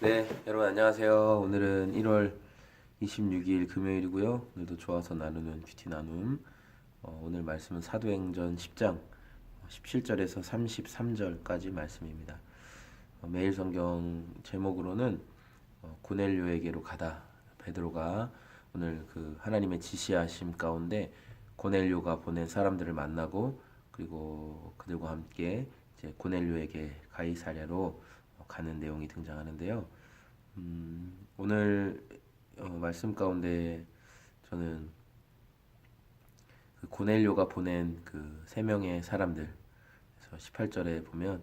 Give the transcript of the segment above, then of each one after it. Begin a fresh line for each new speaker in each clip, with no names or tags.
네, 여러분 안녕하세요. 오늘은 1월 26일 금요일이고요. 오늘도 좋아서 나누는 큐티 나눔. 오늘 말씀은 사도행전 10장 17절에서 33절까지 말씀입니다. 매일 성경 제목으로는 고넬료에게로 가다. 베드로가 오늘 그 하나님의 지시하심 가운데 고넬료가 보낸 사람들을 만나고 그리고 그들과 함께 이제 고넬료에게 가이사랴로 가는 내용이 등장하는데요. 오늘 말씀 가운데 저는 그 고넬료가 보낸 그 세 명의 사람들, 그래서 18절에 보면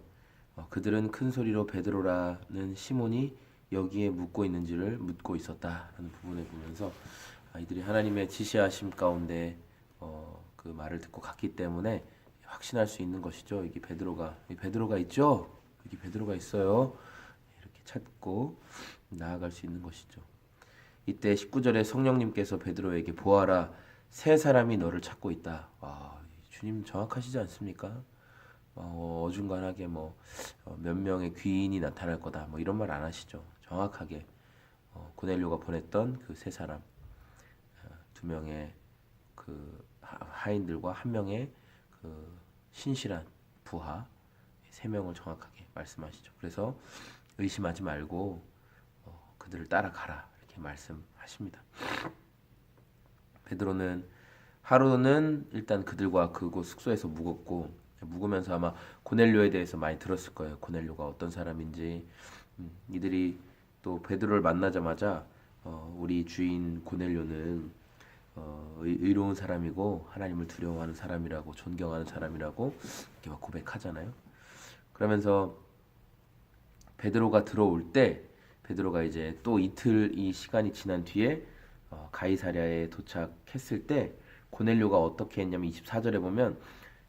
그들은 큰 소리로 베드로라는 시몬이 여기에 묻고 있는지를 묻고 있었다라는 부분을 보면서 이들이 하나님의 지시하심 가운데 그 말을 듣고 갔기 때문에 확신할 수 있는 것이죠. 여기 베드로가 있죠. 여기 베드로가 있어요. 이렇게 찾고 나아갈 수 있는 것이죠. 이때 19절에 성령님께서 베드로에게 보아라, 세 사람이 너를 찾고 있다. 와, 주님 정확하시지 않습니까? 어중간하게 몇 명의 귀인이 나타날 거다 뭐 이런 말 안 하시죠. 정확하게 고넬료가 보냈던 그 세 사람, 두 명의 그 하인들과 한 명의 그 신실한 부하, 세 명을 정확하게 말씀하시죠. 그래서 의심하지 말고 그들을 따라가라 이렇게 말씀하십니다. 베드로는 하루는 일단 그들과 그곳 숙소에서 묵으면서 아마 고넬료에 대해서 많이 들었을 거예요. 고넬료가 어떤 사람인지. 이들이 또 베드로를 만나자마자 우리 주인 고넬료는 의로운 사람이고 하나님을 두려워하는 사람이라고, 존경하는 사람이라고 이렇게 막 고백하잖아요. 그러면서 베드로가 들어올 때, 베드로가 이제 또 이틀 이 시간이 지난 뒤에 가이사랴에 도착했을 때 고넬료가 어떻게 했냐면 24절에 보면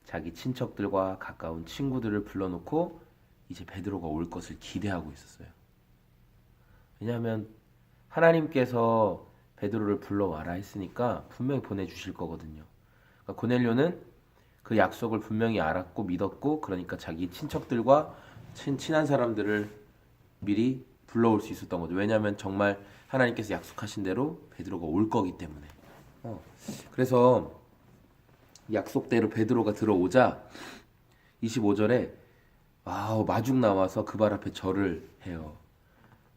자기 친척들과 가까운 친구들을 불러놓고 이제 베드로가 올 것을 기대하고 있었어요. 왜냐하면 하나님께서 베드로를 불러와라 했으니까 분명히 보내주실 거거든요. 그러니까 고넬료는 그 약속을 분명히 알았고 믿었고, 그러니까 자기 친척들과 친한 사람들을 미리 불러올 수 있었던 거죠. 왜냐하면 정말 하나님께서 약속하신 대로 베드로가 올 거기 때문에. 그래서 약속대로 베드로가 들어오자 25절에 마중 나와서 그 발 앞에 절을 해요.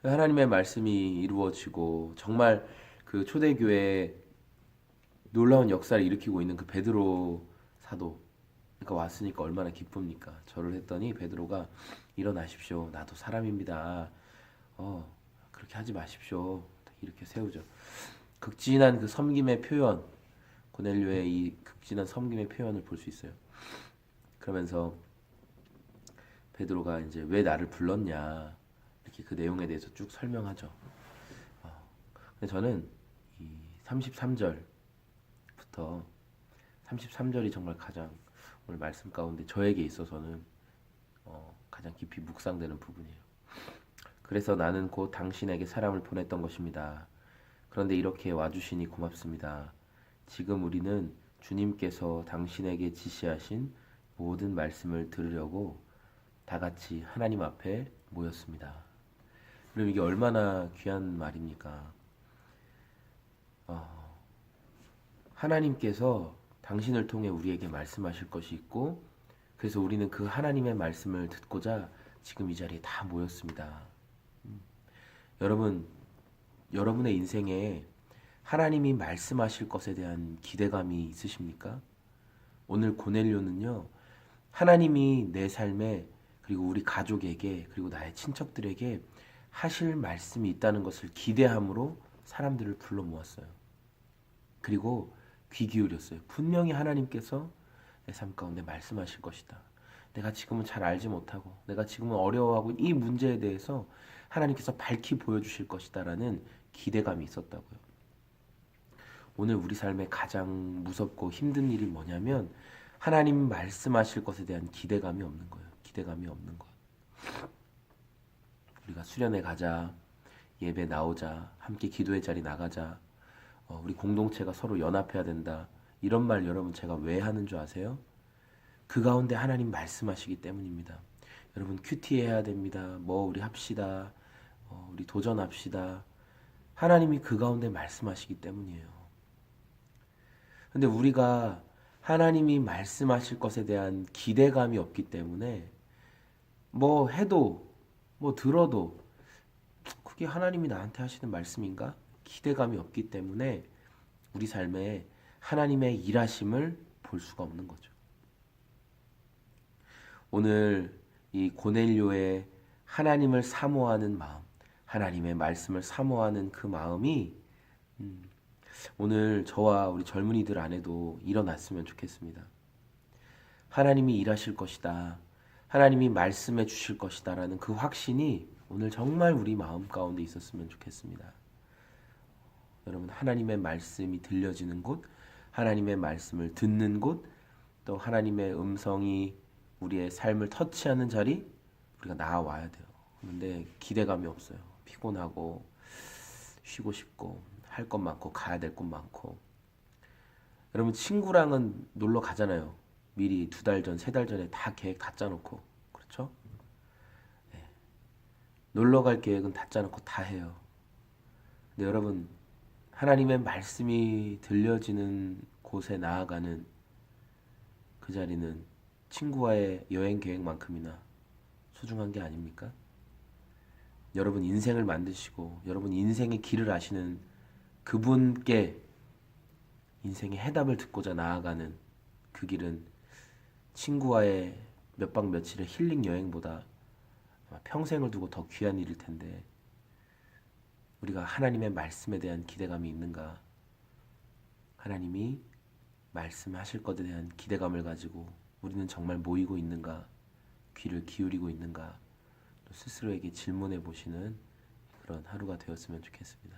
하나님의 말씀이 이루어지고 정말 그 초대교회에 놀라운 역사를 일으키고 있는 그 베드로 사도, 그러니까 왔으니까 얼마나 기쁩니까? 절을 했더니 베드로가 일어나십시오. 나도 사람입니다. 그렇게 하지 마십시오. 이렇게 세우죠. 극진한 그 섬김의 표현, 고넬료의 이 극진한 섬김의 표현을 볼 수 있어요. 그러면서 베드로가 이제 왜 나를 불렀냐 이렇게 그 내용에 대해서 쭉 설명하죠. 근데 저는 이 33절부터 33절이 정말 가장 오늘 말씀 가운데 저에게 있어서는 가장 깊이 묵상되는 부분이에요. 그래서 나는 곧 당신에게 사람을 보냈던 것입니다. 그런데 이렇게 와주시니 고맙습니다. 지금 우리는 주님께서 당신에게 지시하신 모든 말씀을 들으려고 다 같이 하나님 앞에 모였습니다. 그럼 이게 얼마나 귀한 말입니까? 하나님께서 당신을 통해 우리에게 말씀하실 것이 있고, 그래서 우리는 그 하나님의 말씀을 듣고자 지금 이 자리에 다 모였습니다. 여러분의 인생에 하나님이 말씀하실 것에 대한 기대감이 있으십니까? 오늘 고넬료는요, 하나님이 내 삶에, 그리고 우리 가족에게, 그리고 나의 친척들에게 하실 말씀이 있다는 것을 기대함으로 사람들을 불러 모았어요. 그리고 귀 기울였어요. 분명히 하나님께서 내 삶 가운데 말씀하실 것이다. 내가 지금은 잘 알지 못하고, 내가 지금은 어려워하고 이 문제에 대해서 하나님께서 밝히 보여주실 것이다라는 기대감이 있었다고요. 오늘 우리 삶에 가장 무섭고 힘든 일이 뭐냐면 하나님 말씀하실 것에 대한 기대감이 없는 거예요. 기대감이 없는 것. 우리가 수련회 가자, 예배 나오자, 함께 기도의 자리 나가자, 우리 공동체가 서로 연합해야 된다. 이런 말 여러분 제가 왜 하는 줄 아세요? 그 가운데 하나님 말씀하시기 때문입니다. 여러분 큐티 해야 됩니다. 우리 합시다. 우리 도전합시다. 하나님이 그 가운데 말씀하시기 때문이에요. 근데 우리가 하나님이 말씀하실 것에 대한 기대감이 없기 때문에 뭐 해도 뭐 들어도 그게 하나님이 나한테 하시는 말씀인가? 기대감이 없기 때문에 우리 삶에 하나님의 일하심을 볼 수가 없는 거죠. 오늘 이 고넬료의 하나님을 사모하는 마음, 하나님의 말씀을 사모하는 그 마음이 오늘 저와 우리 젊은이들 안에도 일어났으면 좋겠습니다. 하나님이 일하실 것이다. 하나님이 말씀해 주실 것이다. 라는 그 확신이 오늘 정말 우리 마음 가운데 있었으면 좋겠습니다. 여러분, 하나님의 말씀이 들려지는 곳, 하나님의 말씀을 듣는 곳, 또 하나님의 음성이 우리의 삶을 터치하는 자리, 우리가 나아와야 돼요. 그런데 기대감이 없어요. 피곤하고 쉬고 싶고 할 것 많고 가야 될 곳 많고. 여러분, 친구랑은 놀러 가잖아요. 미리 2달 전, 3달 전에 다 계획 다 짜놓고. 그렇죠? 네. 놀러 갈 계획은 다 짜놓고 다 해요. 근데 여러분, 하나님의 말씀이 들려지는 곳에 나아가는 그 자리는 친구와의 여행 계획만큼이나 소중한 게 아닙니까? 여러분 인생을 만드시고 여러분 인생의 길을 아시는 그분께 인생의 해답을 듣고자 나아가는 그 길은 친구와의 몇 박 며칠의 힐링 여행보다 아마 평생을 두고 더 귀한 일일 텐데 우리가 하나님의 말씀에 대한 기대감이 있는가? 하나님이 말씀하실 것에 대한 기대감을 가지고 우리는 정말 모이고 있는가? 귀를 기울이고 있는가? 또 스스로에게 질문해 보시는 그런 하루가 되었으면 좋겠습니다.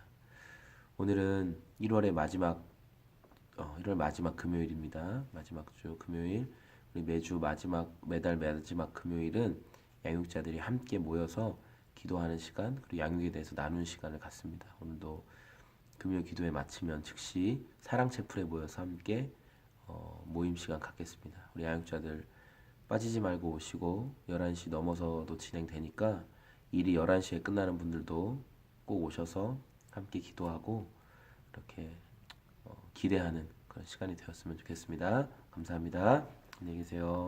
오늘은 1월 마지막 금요일입니다. 마지막 주 금요일. 우리 매달 마지막 금요일은 양육자들이 함께 모여서 기도하는 시간, 그리고 양육에 대해서 나누는 시간을 갖습니다. 오늘도 금요 기도회 마치면 즉시 사랑채플에 모여서 함께 모임 시간 갖겠습니다. 우리 양육자들 빠지지 말고 오시고 11시 넘어서도 진행되니까 일이 11시에 끝나는 분들도 꼭 오셔서 함께 기도하고 이렇게 기대하는 그런 시간이 되었으면 좋겠습니다. 감사합니다. 안녕히 계세요.